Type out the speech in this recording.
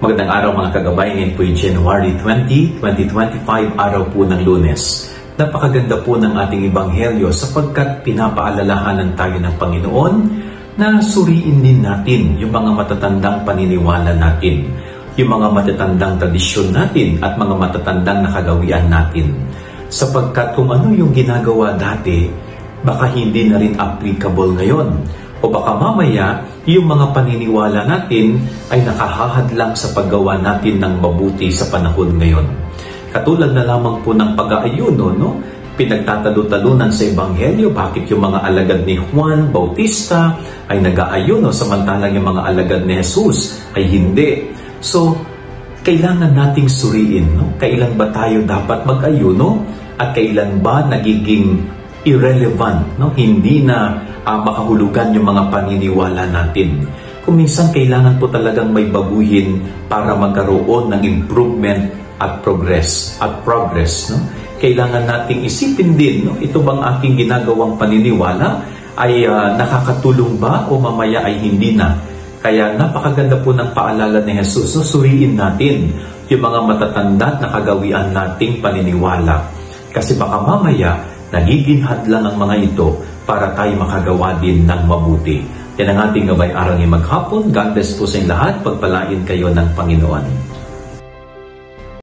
Magandang araw mga kagabay, ngayon po yung January 20, 2025, araw po ng Lunes. Napakaganda po ng ating ebanghelyo sapagkat pinapaalalahanan tayo ng Panginoon na suriin din natin yung mga matatandang paniniwala natin, yung mga matatandang tradisyon natin at mga matatandang nakagawian natin. Sapagkat kung ano yung ginagawa dati, baka hindi na rin applicable ngayon. O baka mamaya, yung mga paniniwala natin ay nakahahadlang sa paggawa natin ng mabuti sa panahon ngayon. Katulad na lamang po ng pag-aayuno, no? Pinagtatalo-talunan sa Ebanghelyo, bakit yung mga alagad ni Juan Bautista ay nag-aayuno samantalang yung mga alagad ni Jesus ay hindi. So, kailangan nating suriin, no? Kailan ba tayo dapat mag-ayuno at kailan ba nagiging irrelevant, no? Hindi na makahulugan yung mga paniniwala natin. Kung minsan kailangan po talagang may baguhin para magkaroon ng improvement at progress. No? Kailangan nating isipin din, no? Ito bang aking ginagawang paniniwala ay nakakatulong ba o mamaya ay hindi na? Kaya napakaganda po ng paalala ni Jesus. So, suriin natin yung mga matatanda at nakagawian nating paniniwala. Kasi baka mamaya nagiging hadlang ang mga ito para tayo makagawa din ng mabuti. Yan ang ating gabay araw ngayong maghapon. God bless po sa inyo lahat. Pagpalain kayo ng Panginoon.